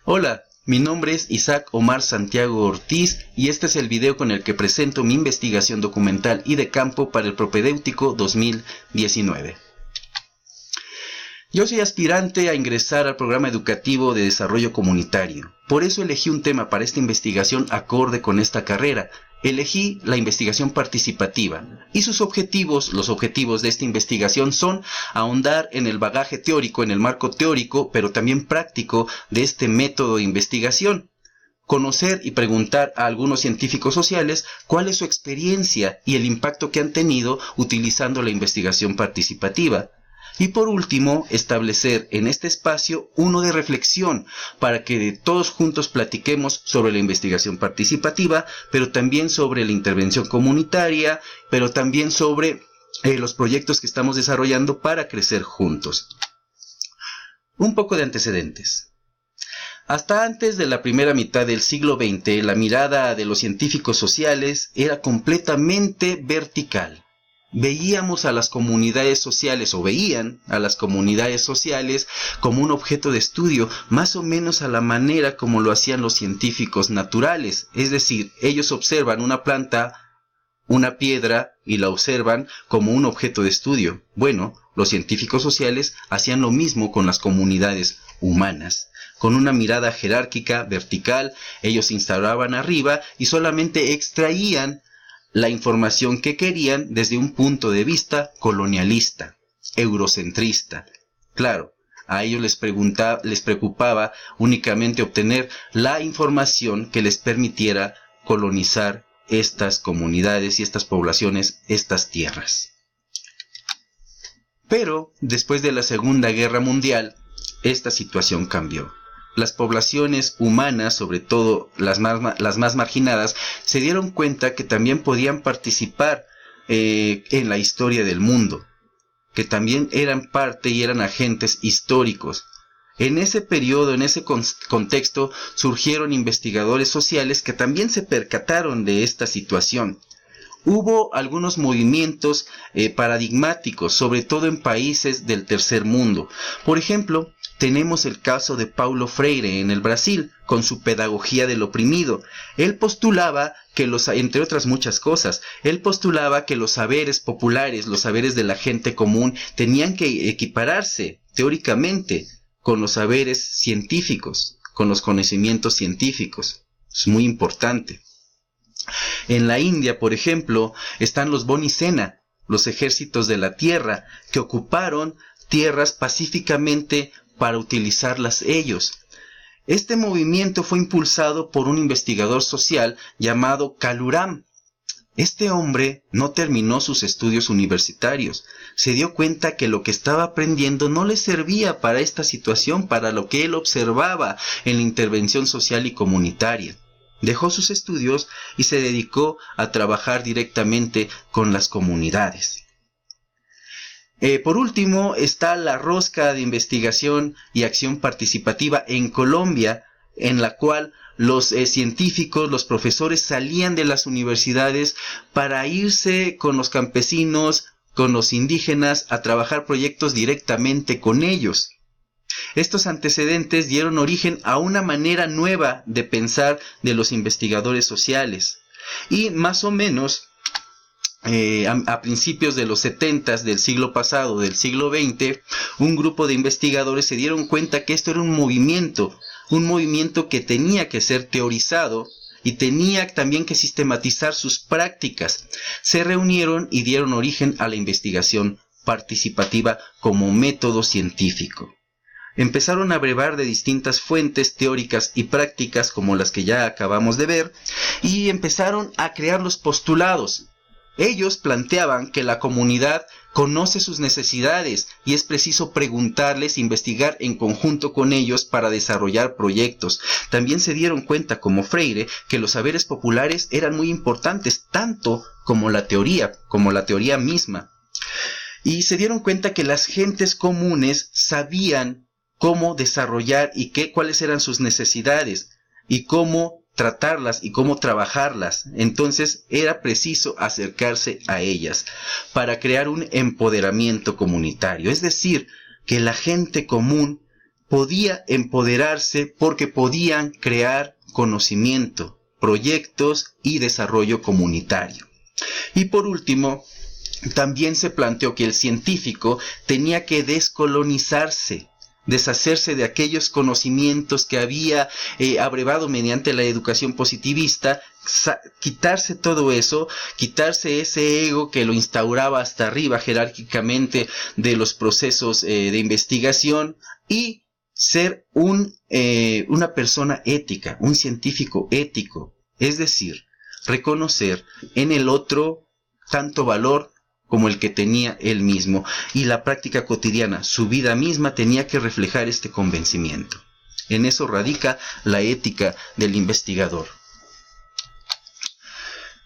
Hola, mi nombre es Isaac Omar Santiago Ortiz y este es el video con el que presento mi investigación documental y de campo para el propedéutico 2019. Yo soy aspirante a ingresar al programa educativo de desarrollo comunitario. Por eso elegí un tema para esta investigación acorde con esta carrera. Elegí la investigación participativa y sus objetivos, los objetivos de esta investigación son ahondar en el bagaje teórico, en el marco teórico, pero también práctico de este método de investigación. Conocer y preguntar a algunos científicos sociales cuál es su experiencia y el impacto que han tenido utilizando la investigación participativa. Y por último, establecer en este espacio uno de reflexión para que todos juntos platiquemos sobre la investigación participativa, pero también sobre la intervención comunitaria, pero también sobre los proyectos que estamos desarrollando para crecer juntos. Un poco de antecedentes. Hasta antes de la primera mitad del siglo XX, la mirada de los científicos sociales era completamente vertical. Veíamos a las comunidades sociales, o veían a las comunidades sociales como un objeto de estudio, más o menos a la manera como lo hacían los científicos naturales. Es decir, ellos observan una planta, una piedra, y la observan como un objeto de estudio. Bueno, los científicos sociales hacían lo mismo con las comunidades humanas. Con una mirada jerárquica, vertical, ellos se instalaban arriba y solamente extraían la información que querían desde un punto de vista colonialista, eurocentrista. Claro, a ellos les preocupaba únicamente obtener la información que les permitiera colonizar estas comunidades y estas poblaciones, estas tierras. Pero después de la Segunda Guerra Mundial, esta situación cambió. Las poblaciones humanas, sobre todo las más marginadas, se dieron cuenta que también podían participar en la historia del mundo, que también eran parte y eran agentes históricos. En ese periodo, en ese contexto, surgieron investigadores sociales que también se percataron de esta situación. Hubo algunos movimientos paradigmáticos, sobre todo en países del tercer mundo. Por ejemplo, tenemos el caso de Paulo Freire en el Brasil, con su pedagogía del oprimido. Él postulaba que entre otras muchas cosas, él postulaba que los saberes populares, los saberes de la gente común, tenían que equipararse teóricamente con los saberes científicos, con los conocimientos científicos. Es muy importante. En la India, por ejemplo, están los Boni Sena, los ejércitos de la tierra, que ocuparon tierras pacíficamente para utilizarlas ellos. Este movimiento fue impulsado por un investigador social llamado Kaluram. Este hombre no terminó sus estudios universitarios. Se dio cuenta que lo que estaba aprendiendo no le servía para esta situación, para lo que él observaba en la intervención social y comunitaria. Dejó sus estudios y se dedicó a trabajar directamente con las comunidades. Por último, está la rosca de investigación y acción participativa en Colombia, en la cual los científicos, los profesores salían de las universidades para irse con los campesinos, con los indígenas, a trabajar proyectos directamente con ellos. Estos antecedentes dieron origen a una manera nueva de pensar de los investigadores sociales. Y más o menos a principios de los 70s del siglo pasado, del siglo XX, un grupo de investigadores se dieron cuenta que esto era un movimiento que tenía que ser teorizado y tenía también que sistematizar sus prácticas. Se reunieron y dieron origen a la investigación participativa como método científico. Empezaron a brevar de distintas fuentes teóricas y prácticas como las que ya acabamos de ver y empezaron a crear los postulados. Ellos planteaban que la comunidad conoce sus necesidades y es preciso preguntarles, investigar en conjunto con ellos para desarrollar proyectos. También se dieron cuenta, como Freire, que los saberes populares eran muy importantes, tanto como la teoría misma. Y se dieron cuenta que las gentes comunes sabían cómo desarrollar y cuáles eran sus necesidades y cómo tratarlas y cómo trabajarlas. Entonces era preciso acercarse a ellas para crear un empoderamiento comunitario, es decir, que la gente común podía empoderarse porque podían crear conocimiento, proyectos y desarrollo comunitario. Y por último, también se planteó que el científico tenía que descolonizarse, deshacerse de aquellos conocimientos que había abrevado mediante la educación positivista, quitarse todo eso, quitarse ese ego que lo instauraba hasta arriba jerárquicamente de los procesos de investigación y ser una persona ética, un científico ético, es decir, reconocer en el otro tanto valor como el que tenía él mismo, y la práctica cotidiana, su vida misma, tenía que reflejar este convencimiento. En eso radica la ética del investigador.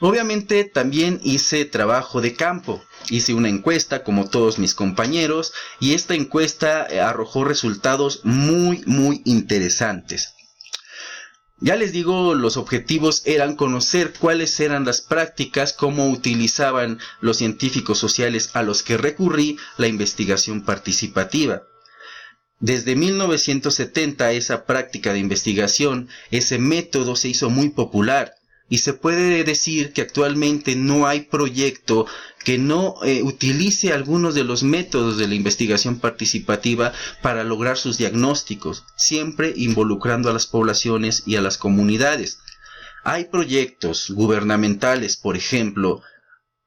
Obviamente también hice trabajo de campo, hice una encuesta como todos mis compañeros, y esta encuesta arrojó resultados muy interesantes. Ya les digo, los objetivos eran conocer cuáles eran las prácticas, cómo utilizaban los científicos sociales a los que recurrí la investigación participativa. Desde 1970 esa práctica de investigación, ese método se hizo muy popular y se puede decir que actualmente no hay proyecto que no utilice algunos de los métodos de la investigación participativa para lograr sus diagnósticos, siempre involucrando a las poblaciones y a las comunidades. Hay proyectos gubernamentales, por ejemplo,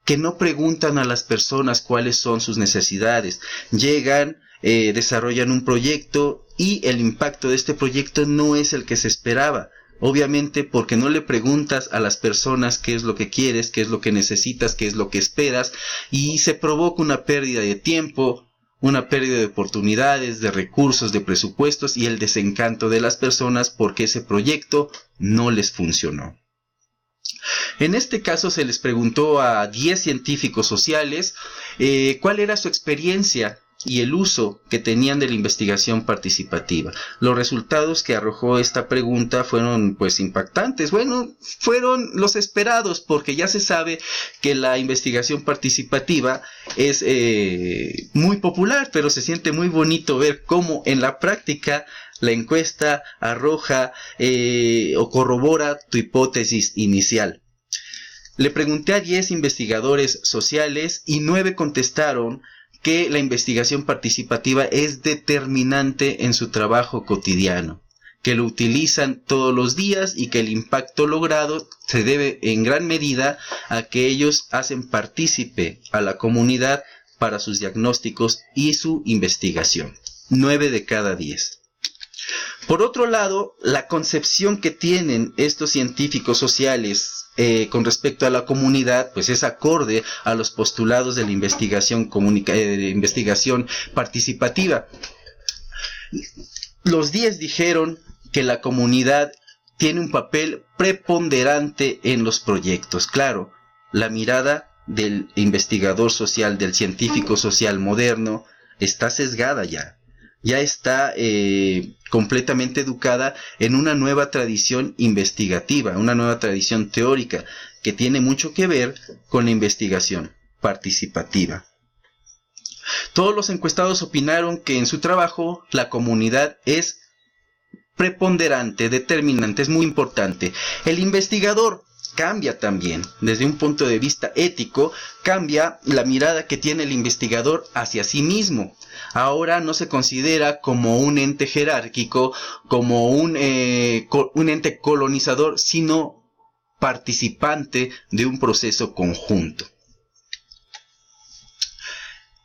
que no preguntan a las personas cuáles son sus necesidades. Llegan, desarrollan un proyecto y el impacto de este proyecto no es el que se esperaba. Obviamente porque no le preguntas a las personas qué es lo que quieres, qué es lo que necesitas, qué es lo que esperas, y se provoca una pérdida de tiempo, una pérdida de oportunidades, de recursos, de presupuestos y el desencanto de las personas porque ese proyecto no les funcionó. En este caso se les preguntó a 10 científicos sociales cuál era su experiencia y el uso que tenían de la investigación participativa. Los resultados que arrojó esta pregunta fueron pues impactantes. Bueno, fueron los esperados porque ya se sabe que la investigación participativa es muy popular, pero se siente muy bonito ver cómo en la práctica la encuesta arroja o corrobora tu hipótesis inicial. Le pregunté a 10 investigadores sociales y 9 contestaron que la investigación participativa es determinante en su trabajo cotidiano, que lo utilizan todos los días y que el impacto logrado se debe en gran medida a que ellos hacen partícipe a la comunidad para sus diagnósticos y su investigación. 9 de cada 10. Por otro lado, la concepción que tienen estos científicos sociales con respecto a la comunidad, pues es acorde a los postulados de la investigación participativa. Los 10 dijeron que la comunidad tiene un papel preponderante en los proyectos. Claro, la mirada del investigador social, del científico social moderno, está sesgada ya. Ya está completamente educada en una nueva tradición investigativa, una nueva tradición teórica que tiene mucho que ver con la investigación participativa. Todos los encuestados opinaron que en su trabajo la comunidad es preponderante, determinante, es muy importante. El investigador cambia también, desde un punto de vista ético, cambia la mirada que tiene el investigador hacia sí mismo. Ahora no se considera como un ente jerárquico, como un ente colonizador, sino participante de un proceso conjunto.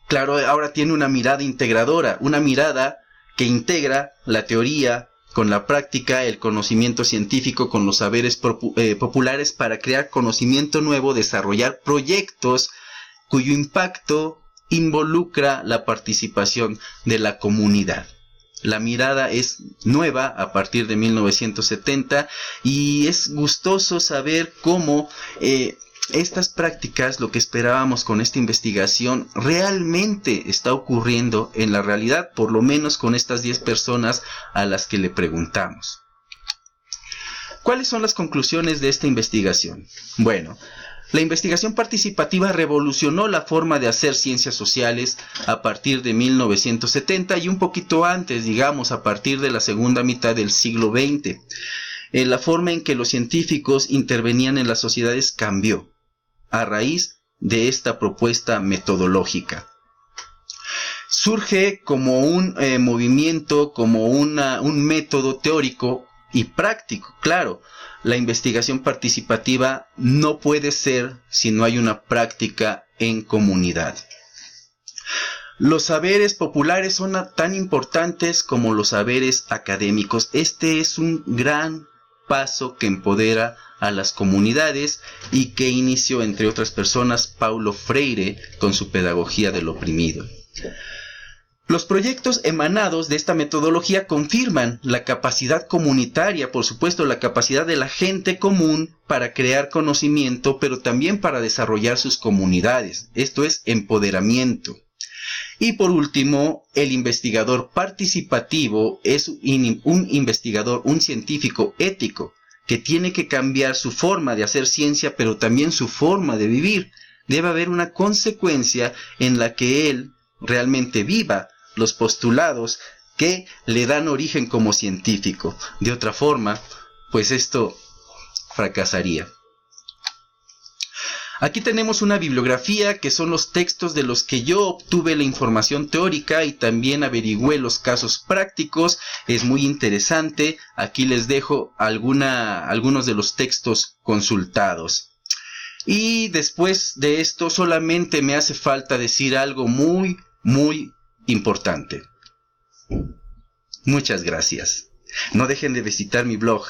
Claro, ahora tiene una mirada integradora, una mirada que integra la teoría con la práctica, el conocimiento científico con los saberes populares para crear conocimiento nuevo, desarrollar proyectos cuyo impacto involucra la participación de la comunidad. La mirada es nueva a partir de 1970 y es gustoso saber cómo estas prácticas, lo que esperábamos con esta investigación, realmente está ocurriendo en la realidad, por lo menos con estas 10 personas a las que le preguntamos. ¿Cuáles son las conclusiones de esta investigación? Bueno, La investigación participativa revolucionó la forma de hacer ciencias sociales a partir de 1970 y un poquito antes, digamos, a partir de la segunda mitad del siglo XX. La forma en que los científicos intervenían en las sociedades cambió a raíz de esta propuesta metodológica. Surge como un movimiento, como un método teórico y práctico. Claro, la investigación participativa no puede ser si no hay una práctica en comunidad. Los saberes populares son tan importantes como los saberes académicos. Este es un gran paso que empodera a las comunidades y que inició, entre otras personas, Paulo Freire con su pedagogía del oprimido. Los proyectos emanados de esta metodología confirman la capacidad comunitaria, por supuesto, la capacidad de la gente común para crear conocimiento, pero también para desarrollar sus comunidades. Esto es empoderamiento. Y por último, el investigador participativo es un investigador, un científico ético, que tiene que cambiar su forma de hacer ciencia, pero también su forma de vivir. Debe haber una consecuencia en la que él realmente viva los postulados que le dan origen como científico. De otra forma, pues esto fracasaría. Aquí tenemos una bibliografía que son los textos de los que yo obtuve la información teórica y también averigüé los casos prácticos. Es muy interesante. Aquí les dejo algunos de los textos consultados. Y después de esto solamente me hace falta decir algo muy importante. Muchas gracias. No dejen de visitar mi blog.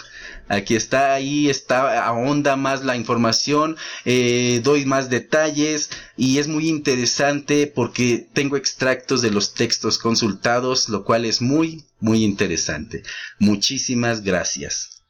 Aquí está, ahí está, ahonda más la información, doy más detalles y es muy interesante porque tengo extractos de los textos consultados, lo cual es muy interesante. Muchísimas gracias.